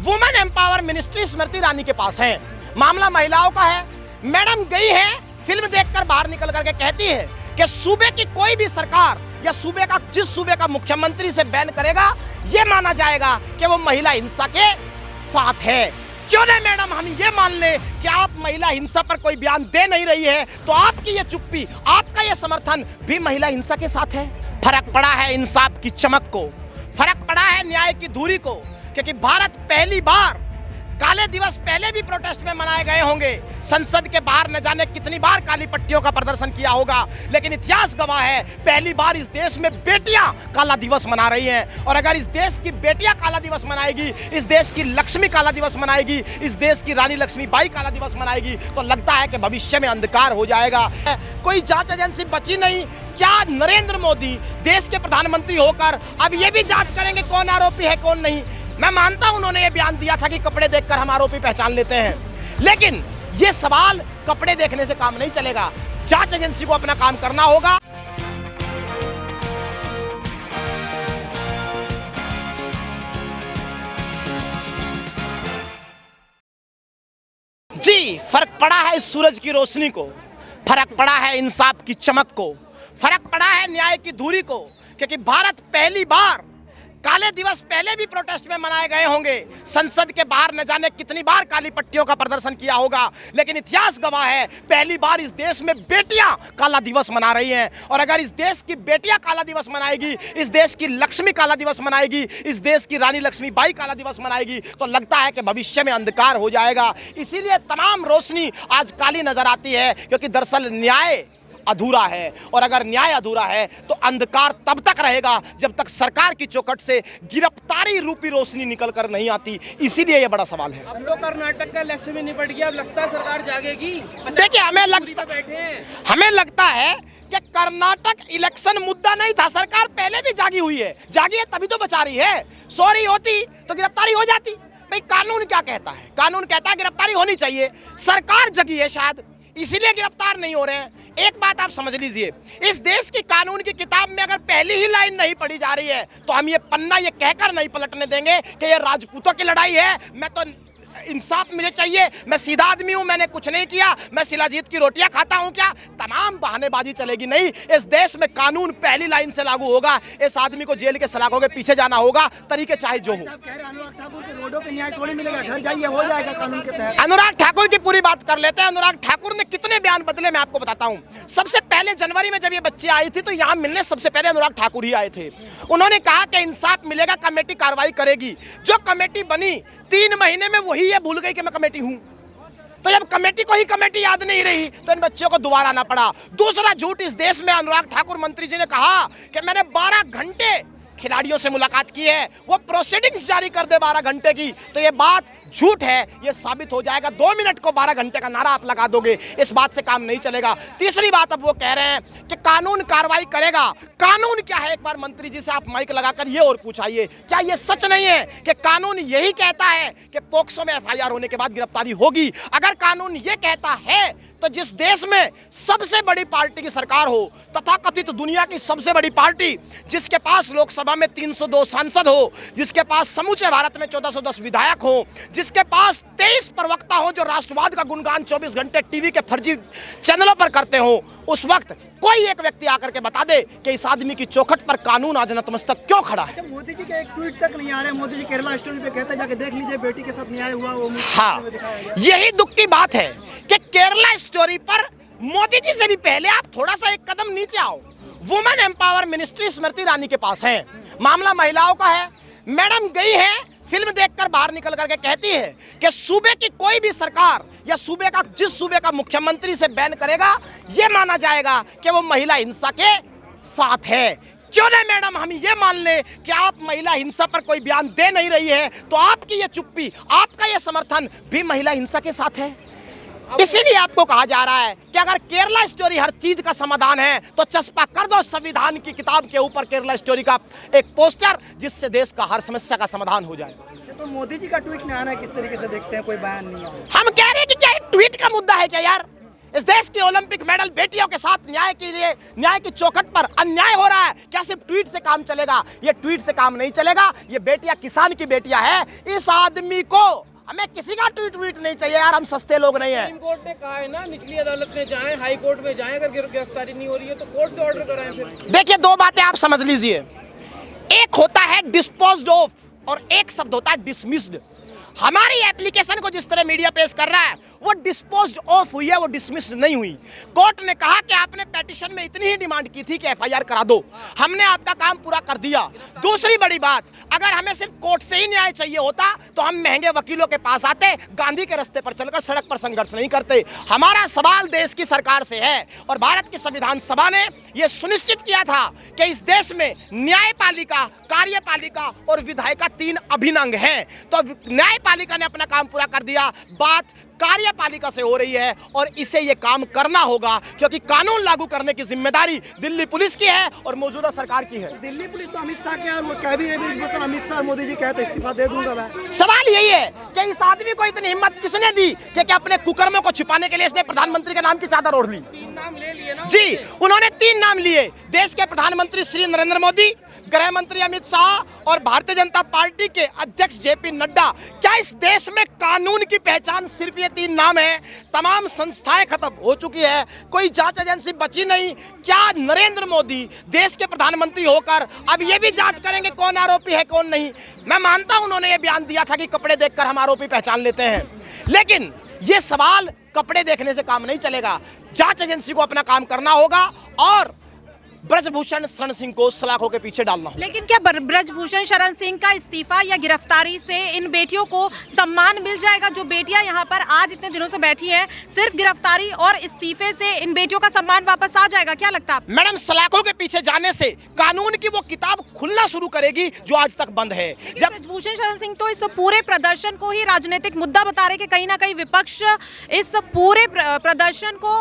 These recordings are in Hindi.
Women empower ministry Smriti Irani के पास है। मामला महिलाओं का है। मैडम गई है, फिल्म देखकर बाहर निकल करके कहती है कि सूबे की कोई भी सरकार या सूबे का जिस सूबे का मुख्यमंत्री से बैन करेगा यह माना जाएगा कि वो महिला हिंसा के साथ है। क्यों नहीं मैडम, हम ये मान ले कि आप महिला हिंसा पर कोई बयान दे नहीं रही है तो आपकी ये चुप्पी, आपका ये समर्थन भी महिला हिंसा के साथ है। फर्क पड़ा है इंसाफ की चमक को, फर्क पड़ा है न्याय की धुरी को, क्योंकि भारत पहली बार, काले दिवस पहले भी प्रोटेस्ट में मनाए गए होंगे, संसद के बाहर न जाने कितनी बार काली पट्टियों का प्रदर्शन किया होगा, लेकिन इतिहास गवाह है पहली बार इस देश में बेटियां काला दिवस मना रही हैं। और अगर इस देश की बेटियां काला दिवस मनाएगी, इस देश की लक्ष्मी काला दिवस मनाएगी, इस देश की रानी लक्ष्मीबाई काला दिवस मनाएगी, तो लगता है कि भविष्य में अंधकार हो जाएगा। कोई जांच एजेंसी बची नहीं। क्या नरेंद्र मोदी देश के प्रधानमंत्री होकर अब ये भी जांच करेंगे कौन आरोपी है कौन नहीं? मैं मानता हूं उन्होंने ये बयान दिया था कि कपड़े देखकर हम आरोपी पहचान लेते हैं, लेकिन ये सवाल कपड़े देखने से काम नहीं चलेगा। जांच एजेंसी को अपना काम करना होगा। जी, फर्क पड़ा है इस सूरज की रोशनी को, फर्क पड़ा है इंसाफ की चमक को, फर्क पड़ा है न्याय की धुरी को, क्योंकि भारत पहली बार, काले दिवस पहले भी प्रोटेस्ट में मनाए गए होंगे, संसद के बाहर न जाने कितनी बार काली पट्टियों का प्रदर्शन किया होगा, लेकिन इतिहास गवाह है पहली बार इस देश में बेटियां काला दिवस मना रही हैं। और अगर इस देश की बेटियां काला दिवस मनाएगी, इस देश की लक्ष्मी काला दिवस मनाएगी, इस देश की रानी लक्ष्मीबाई काला दिवस मनाएगी, तो लगता है कि भविष्य में अंधकार हो जाएगा। इसीलिए तमाम रोशनी आज काली नजर आती है, क्योंकि दरअसल न्याय अधूरा है, और अगर न्याय अधूरा है तो अंधकार तब तक रहेगा जब तक सरकार की चौखट से गिरफ्तारी रूपी रोशनी निकल कर नहीं आती। इसीलिए यह बड़ा सवाल है। अब तो कर्नाटक का इलेक्शन भी निपट गया, अब लगता है सरकार जागेगी। देखिए, हमें लगता है कि कर्नाटक इलेक्शन मुद्दा नहीं था, सरकार पहले भी जागी हुई है, जागी है तभी तो बचा रही है। सॉरी होती तो गिरफ्तारी हो जाती। भाई कानून क्या कहता है? कानून कहता है गिरफ्तारी होनी चाहिए। सरकार जगी है शायद, इसीलिए गिरफ्तार नहीं हो रहे हैं। एक बात आप समझ लीजिए, इस देश की कानून की किताब में अगर पहली ही लाइन नहीं पढ़ी जा रही है तो हम ये पन्ना ये कहकर नहीं पलटने देंगे कि ये राजपूतों की लड़ाई है। मैं तो इंसाफ मुझे चाहिए, मैं सीधा आदमी हूं, मैंने कुछ नहीं किया, मैं शिलाजीत की रोटियां खाता हूं क्या? तमाम बहानेबाजी चलेगी नहीं। इस देश में कानून पहली लाइन से लागू होगा। इस आदमी को जेल के सलाखों के पीछे जाना होगा, तरीके चाहे जो हो। अनुराग ठाकुर के रोडों पे न्याय थोड़ी मिलेगा, घर जाइए हो जाएगा कानून के तहत। अनुराग ठाकुर की पूरी बात कर लेते हैं। अनुराग ठाकुर ने कितने बयान बदले मैं आपको बताता हूं। सबसे पहले जनवरी में जब ये बच्ची आई थी तो यहाँ मिलने सबसे पहले अनुराग ठाकुर ही आए थे। उन्होंने कहा कि इंसाफ मिलेगा, कमेटी कार्रवाई करेगी। जो कमेटी बनी 3 महीने में वही ये भूल गई कि मैं कमेटी हूं। तो जब कमेटी को ही कमेटी याद नहीं रही तो इन बच्चों को दोबारा आना पड़ा। दूसरा झूठ इस देश में अनुराग ठाकुर मंत्री जी ने कहा कि मैंने 12 घंटे खिलाड़ियों से मुलाकात की है, वो प्रोसीडिंग्स जारी कर दे 12 घंटे की, तो ये बात झूठ है, ये साबित हो जाएगा। 2 मिनट को 12 घंटे का नारा आप लगा दोगे, इस बात से काम नहीं चलेगा। तीसरी बात, अब वो कह रहे हैं कि कानून कार्रवाई करेगा। कानून क्या है? एक बार मंत्री जी से आप माइक लगाकर ये और पूछाइए, क्या ये सच नहीं है कि कानून यही कहता है कि पोक्सो में FIR होने के बाद गिरफ्तारी होगी? अगर कानून ये कहता है तो जिस देश में सबसे बड़ी पार्टी की सरकार हो, तथाकथित दुनिया की सबसे बड़ी पार्टी, जिसके पास लोकसभा में 302 सांसद हो, जिसके पास समूचे भारत में 1410 विधायक हो, जिसके पास 23 प्रवक्ता हो जो राष्ट्रवाद का गुणगान 24 घंटे टीवी के फर्जी चैनलों पर करते हो, उस वक्त कोई एक व्यक्ति आकर के बता दे कि इस आदमी की चौखट पर कानून आज नतमस्तक क्यों खड़ा है? अच्छा, मोदी जी के एक ट्वीट तक नहीं आ रहे। मोदी जी केरला स्टोरी पे कहते जाके देख लीजिए, बेटी के साथ न्याय हुआ वो। हाँ, यही दुख की बात है कि केरला स्टोरी पर मोदी जी से भी पहले आप थोड़ा सा एक कदम नीचे आओ। Women empower ministry Smriti Irani के पास है। मामला महिलाओं का है। मैडम गई है, फिल्म देखकर बाहर निकल करके कहती है कि सूबे की कोई भी सरकार या सूबे का जिस सूबे का मुख्यमंत्री से बैन करेगा यह माना जाएगा कि वो महिला हिंसा के साथ है। क्यों नहीं मैडम, हम ये मान ले कि आप महिला हिंसा पर कोई बयान दे नहीं रही है तो आपकी ये चुप्पी, आपका ये समर्थन भी महिला हिंसा के साथ है। इसीलिए आपको कहा जा रहा है कि अगर केरला स्टोरी हर चीज का समाधान है तो चस्पा कर दो संविधान की किताब के ऊपर केरला स्टोरी का एक पोस्टर, जिससे देश का हर समस्या का समाधान हो जाए। तो मोदी जी का ट्वीट नहीं आना किस तरीके से देखते हैं? कोई बयान नहीं आया। हम कह रहे हैं कि क्या ट्वीट का मुद्दा है क्या यार? इस देश की ओलंपिक मेडल बेटियों के साथ न्याय के लिए, न्याय की चौखट पर अन्याय हो रहा है। क्या सिर्फ ट्वीट से काम चलेगा? ये ट्वीट से काम नहीं चलेगा। ये बेटियां किसान की बेटियां हैं। इस आदमी को, हमें किसी का ट्वीट नहीं चाहिए यार, हम सस्ते लोग नहीं हैं। सुप्रीम कोर्ट ने कहा है ना, निचली अदालत में जाएं, हाई कोर्ट में जाएं, अगर गिरफ्तारी नहीं हो रही है तो कोर्ट से ऑर्डर कराएं। फिर देखिए, दो बातें आप समझ लीजिए। एक होता है डिस्पोज्ड ऑफ और एक शब्द होता है डिसमिस्ड। हमारी एप्लीकेशन को जिस तरह मीडिया पेश कर रहा है वो डिस्पोज्ड ऑफ हुई है, वो डिसमिस्ड नहीं हुई। कोर्ट ने कहा कि आपने पिटीशन में इतनी ही डिमांड की थी कि एफआईआर करा दो, हमने आपका काम पूरा कर दिया। दूसरी बड़ी बात, अगर हमें सिर्फ कोर्ट से ही न्याय चाहिए होता तो हम महंगे वकीलों के पास आते, गांधी के रास्ते पर चलकर सड़क पर संघर्ष नहीं करते। हमारा सवाल देश की सरकार से है और भारत की संविधान सभा ने यह सुनिश्चित किया था कि इस देश में न्यायपालिका, कार्यपालिका और विधायिका 3 अभिन्न अंग हैं। तो न्यायपालिका ने अपना काम पूरा कर दिया, बात कार्यपालिका से हो रही है और इसे ये काम करना होगा क्योंकि कानून लागू करने की जिम्मेदारी दिल्ली पुलिस की है और मौजूदा सरकार की है। दिल्ली पुलिस तो अमित शाह के और वो कैबिनेट में अमित शाह मोदी जी कहते इस्तीफा दे दूंगा मैं। सवाल यही है कि इस आदमी को इतनी हिम्मत किसने दी कि अपने कुकर्मों को छिपाने के लिए इसने प्रधानमंत्री के नाम की चादर ओढ़ ली। 3 नाम ले लिए ना जी, उन्होंने 3 नाम लिए, देश के प्रधानमंत्री श्री नरेंद्र मोदी, गृह मंत्री अमित शाह और भारतीय जनता पार्टी के अध्यक्ष जेपी नड्डा। क्या इस देश में कानून की पहचान सिर्फ ये 3 नाम है? तमाम संस्थाएं खत्म हो चुकी है, कोई जांच एजेंसी बची नहीं। क्या नरेंद्र मोदी देश के प्रधानमंत्री होकर अब ये भी जांच करेंगे कौन आरोपी है कौन नहीं? मैं मानता हूं उन्होंने ये बयान दिया था कि कपड़े देखकर हम आरोपी पहचान लेते हैं, लेकिन ये सवाल कपड़े देखने से काम नहीं चलेगा। जांच एजेंसी को अपना काम करना होगा और ब्रजभूषण शरण सिंह को सलाखों के पीछे डालना हो। लेकिन क्या ब्रजभूषण शरण सिंह का इस्तीफा या गिरफ्तारी से इन बेटियों को सम्मान मिल जाएगा? जो बेटियां यहाँ पर आज इतने दिनों से बैठी हैं, सिर्फ गिरफ्तारी और इस्तीफे से इन बेटियों का सम्मान वापस आ जाएगा? क्या लगता है मैडम, सलाखों के पीछे जाने से कानून की वो किताब खुलना शुरू करेगी जो आज तक बंद है। जब ब्रजभूषण शरण सिंह तो इस पूरे प्रदर्शन को ही राजनीतिक मुद्दा बता रहे कि कहीं ना कहीं विपक्ष इस पूरे प्रदर्शन को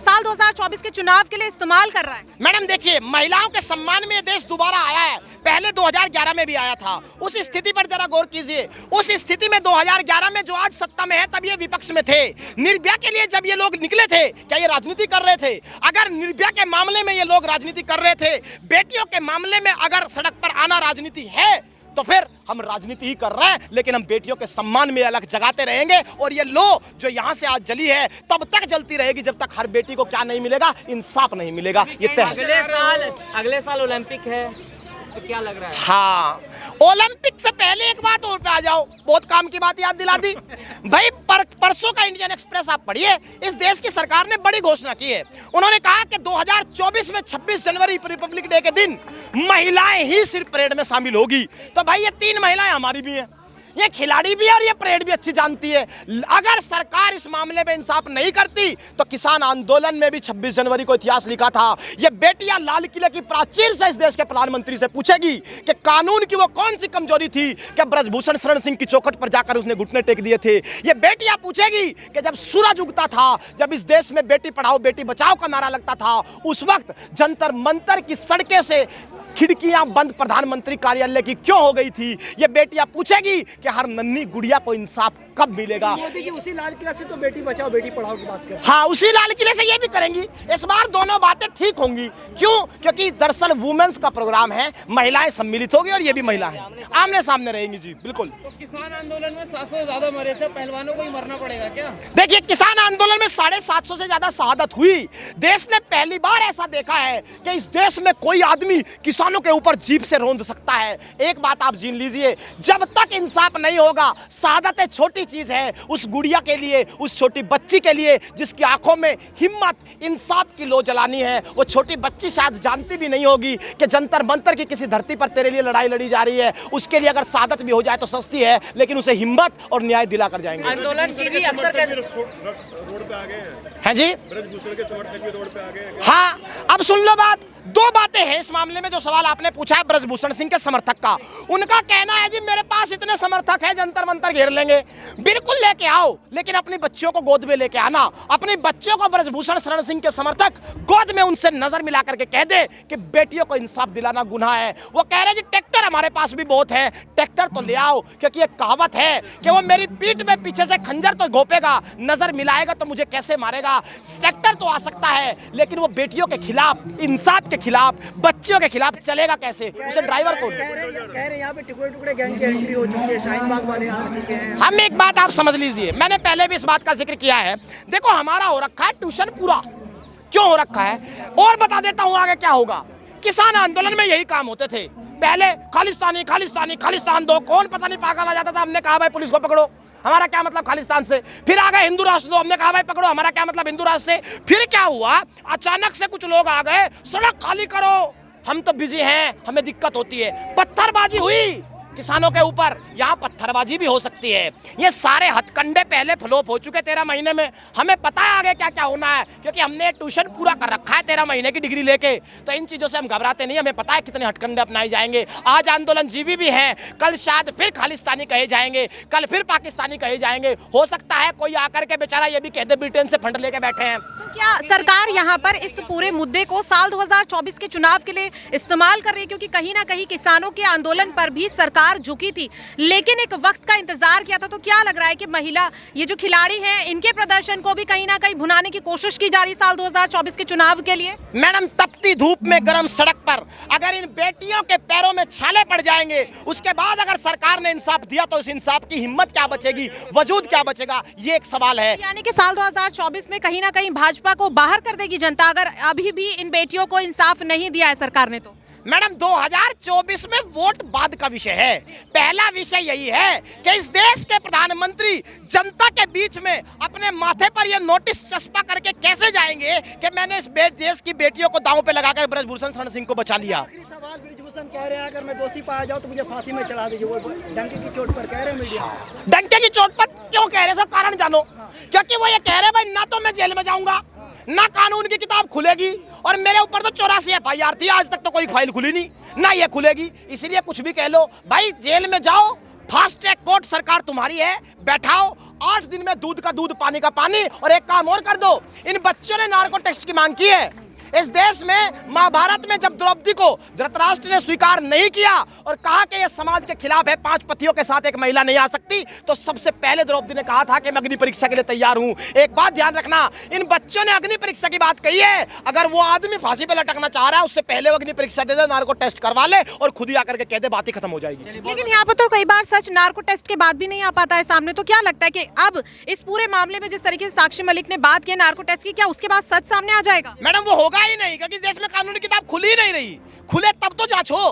साल 2024 के चुनाव के लिए इस्तेमाल कर रहा है। मैडम देखिए, महिलाओं के सम्मान में ये देश दोबारा आया है, पहले 2011 में भी आया था। उस स्थिति पर जरा गौर कीजिए। उस स्थिति में 2011 में जो आज सत्ता में है तब ये विपक्ष में थे। निर्भया के लिए जब ये लोग निकले थे, क्या ये राजनीति कर रहे थे? अगर निर्भया के मामले में ये लोग राजनीति कर रहे थे, बेटियों के मामले में अगर सड़क पर आना राजनीति है, तो फिर हम राजनीति ही कर रहे हैं, लेकिन हम बेटियों के सम्मान में अलग जगाते रहेंगे। और ये लो जो यहाँ से आज जली है तब तक जलती रहेगी जब तक हर बेटी को क्या नहीं मिलेगा, इंसाफ नहीं मिलेगा। ये तय है। अगले साल ओलंपिक है, इस पे क्या लग रहा है? हाँ, ओलंपिक से पहले एक बात और पे आ जाओ, बहुत काम की बात याद दिला दी भाई। परसों का इंडियन एक्सप्रेस आप पढ़िए, इस देश की सरकार ने बड़ी घोषणा की है। उन्होंने कहा कि 2024 में 26 जनवरी रिपब्लिक डे के दिन महिलाएं ही सिर्फ परेड में शामिल होगी। तो भाई ये 3 महिलाएं हमारी भी हैं, ये खिलाड़ी भी है और ये परेड भी अच्छी जानती है। अगर सरकार इस मामले में इंसाफ नहीं करती तो किसान आंदोलन में भी 26 जनवरी को इतिहास लिखा था। ये बेटियां लाल किले की प्राचीर से इस देश के प्रधानमंत्री से पूछेगी कि कानून की वो कौन सी कमजोरी थी कि ब्रजभूषण शरण सिंह की चौखट पर जाकर उसने घुटने टेक दिए थे। ये बेटियां पूछेगी कि जब सूरज उगता था, जब इस देश में बेटी पढ़ाओ बेटी बचाओ का नारा लगता था, उस वक्त जंतर मंतर की सड़कें से खिड़कियां बंद प्रधानमंत्री कार्यालय की क्यों हो गई थी? ये बेटियां पूछेगी कि हर नन्ही गुड़िया को इंसाफ कब मिलेगा। मोदी जी उसी लाल किला से तो बेटी बचाओ बेटी पढ़ाओ की बात कर। हाँ, उसी लाल किले से ये भी करेंगी। इस बार दोनों बातें ठीक होंगी। क्यों? क्योंकि दरअसल वुमेन्स का प्रोग्राम है, महिलाएं सम्मिलित होगी और ये भी महिला है, आमने सामने रहेंगी। जी बिल्कुल। तो किसान आंदोलन में 700 से ज्यादा मरे थे, पहलवानों को ही मरना पड़ेगा क्या? देखिए, किसान आंदोलन में 750 से ज्यादा शहादत हुई। देश ने पहली बार ऐसा देखा है कि इस देश में कोई आदमी किसानों के ऊपर जीप से रौंद सकता है। एक बात आप जीन लीजिए, जब तक इंसाफ नहीं होगा, शहादत छोटी चीज है उस गुड़िया के लिए, उस छोटी बच्ची के लिए जिसकी आंखों में हिम्मत इंसाफ की लो जलानी है। वो छोटी बच्ची शायद जानती भी नहीं होगी कि जंतर मंतर की किसी धरती पर तेरे लिए लड़ाई लड़ी जा रही है। उसके लिए अगर शहादत भी हो जाए तो सस्ती है, लेकिन उसे हिम्मत और न्याय दिला कर जाएंगे। आंदोलन की भी अक्सर रोड पे आ गए हैं। है जी। ब्रजभूषण के समर्थक भी रोड पे आ गए। हाँ, अब सुन लो बात, दो बातें हैं इस मामले में जो सवाल आपने पूछा है ब्रजभूषण सिंह के समर्थक का। उनका कहना है जी मेरे पास इतने समर्थक हैं जंतर मंतर घेर लेंगे। बिल्कुल लेके आओ, लेकिन अपनी बच्चियों को गोद में लेके आना। अपनी बच्चियों को ब्रजभूषण शरण सिंह के समर्थक गोद में उनसे नजर मिला करके कह दे कि बेटियों को इंसाफ दिलाना गुनाह है। वो कह रहे जी ट्रैक्टर हमारे पास भी बहुत है, ट्रैक्टर तो ले आओ, क्योंकि ये कहावत है कि वो मेरी पीठ में पीछे से खंजर तो घोपेगा, नजर मिलाएगा तो मुझे कैसे मारेगा। ट्रैक्टर तो आ सकता है, लेकिन वो बेटियों के खिलाफ, इंसाफ के खिलाफ, बच्चियों के खिलाफ चलेगा कैसे? उसे ड्राइवर कौन? कह रहे यहाँ पे टुकड़े टुकड़े गैंग की एंट्री हो चुकी है, शाहीन बाग वाले आ चुके हैं। हम एक बात आप समझ लीजिए, मैंने पहले भी इस बात का जिक्र किया है। देखो हमारा हो रखा है ट्यूशन पूरा, क्यों हो रखा है और बता देता हूं आगे क्या होगा। किसान आंदोलन में यही काम होते थे। पहले खालिस्तानी खालिस्तानी खालिस्तान दो, कौन पता नहीं पागल आ जाता था। हमने कहा भाई पुलिस को पकड़ो, हमारा क्या मतलब खालिस्तान से। फिर आ गए हिंदू राष्ट्र दो, हमने कहा भाई पकड़ो, हमारा क्या मतलब हिंदू राष्ट्र से। फिर क्या हुआ, अचानक से कुछ लोग आ गए, सड़क खाली करो, हम तो बिजी हैं, हमें दिक्कत होती है। पत्थरबाजी हुई किसानों के ऊपर, यहाँ पत्थरबाजी भी हो सकती है। ये सारे हथकंडे पहले फ्लोप हो चुके 13 महीने में। हमें पता है आगे क्या क्या होना है, क्योंकि हमने ट्यूशन पूरा कर रखा है 13 महीने की डिग्री लेके। तो इन चीज़ों से हम घबराते नहीं, हमें पता है कितने हथकंडे अपनाए जाएंगे। आज आंदोलन जीवी भी हैं, कल शायद फिर खालिस्तानी कहे जाएंगे, कल फिर पाकिस्तानी कहे जाएंगे। हो सकता है कोई आकर के बेचारा ये भी कह दे ब्रिटेन से फंड लेके बैठे हैं। तो क्या सरकार यहाँ पर इस पूरे मुद्दे को साल 2024 के चुनाव के लिए इस्तेमाल कर रही है? क्योंकि कहीं ना कहीं किसानों के आंदोलन पर भी सरकार झुकी थी, लेकिन एक वक्त का इंतजार किया था। तो क्या लग रहा है कि महिला ये जो खिलाड़ी हैं, इनके प्रदर्शन को भी कहीं ना कहीं भुनाने की कोशिश की जा रही साल 2024 के चुनाव के लिए? मैडम, तपती धूप में गर्म सड़क पर अगर इन बेटियों के पैरों में छाले पड़ जाएंगे, उसके बाद अगर सरकार ने इंसाफ दिया तो इस इंसाफ की हिम्मत क्या बचेगी, वजूद क्या बचेगा, ये एक सवाल है। यानी कि साल 2024 में कहीं ना कहीं भाजपा को बाहर कर देगी जनता, अगर अभी भी इन बेटियों को इंसाफ नहीं दिया है सरकार ने तो? मैडम, 2024 में वोट बाद का विषय है। पहला विषय यही है कि इस देश के प्रधानमंत्री जनता के बीच में अपने माथे पर यह नोटिस चस्पा करके कैसे जाएंगे कि मैंने इस देश की बेटियों को दांव पे लगाकर ब्रजभूषण शरण सिंह को बचा लिया। आखिरी सवाल, ब्रजभूषण कह रहे हैं अगर मैं दोषी पाया जाऊं तो मुझे फांसी में चढ़ा दीजिए, वो डंके की चोट पर कह रहे हैं मीडिया। डंके की चोट पर क्यों कह रहे हैं, सब कारण जानो। क्योंकि वो ये कह रहे हैं भाई ना तो मैं जेल में जाऊंगा, ना कानून की किताब खुलेगी, और मेरे ऊपर तो 84 FIR थी, आज तक तो कोई फाइल खुली नहीं, ना ये खुलेगी। इसलिए कुछ भी कह लो भाई, जेल में जाओ, फास्ट ट्रैक कोर्ट सरकार तुम्हारी है, बैठाओ, 8 दिन में दूध का दूध पानी का पानी। और एक काम और कर दो, इन बच्चों ने नार्को टेस्ट की मांग की है। इस देश में महाभारत में जब द्रौपदी को धृतराष्ट्र ने स्वीकार नहीं किया और कहा कि यह समाज के खिलाफ है, 5 पतियों के साथ एक महिला नहीं आ सकती, तो सबसे पहले द्रौपदी ने कहा था कि मैं अग्नि परीक्षा के लिए तैयार हूं। एक बात ध्यान रखना, इन बच्चों ने अग्नि परीक्षा की बात कही है। अगर वो आदमी फांसी पे लटकना चाह रहा है, उससे पहले वो अग्नि परीक्षा दे दे, नार्को टेस्ट करवा ले और खुद ही आकर के कह दे, बात ही खत्म हो जाएगी। लेकिन यहाँ पर तो कई बार सच नार्को टेस्ट के बाद भी नहीं आ पाता है सामने। तो क्या लगता है कि अब इस पूरे मामले में जिस तरीके से साक्षी मलिक ने बात की नार्को टेस्ट की, क्या उसके बाद सच सामने आ जाएगा? मैडम, वो होगा ही नहीं, क्योंकि देश में कानूनी किताब खुली नहीं रही। खुले तब तो जांच हो।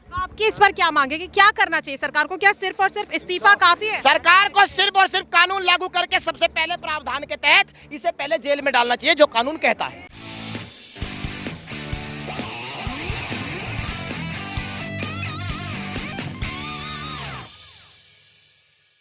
तो आपकी इस पर क्या मांगे कि क्या करना चाहिए सरकार को? क्या सिर्फ और सिर्फ इस्तीफा काफी है? सरकार को सिर्फ और सिर्फ कानून लागू करके सबसे पहले प्रावधान के तहत इसे पहले जेल में डालना चाहिए, जो कानून कहता है।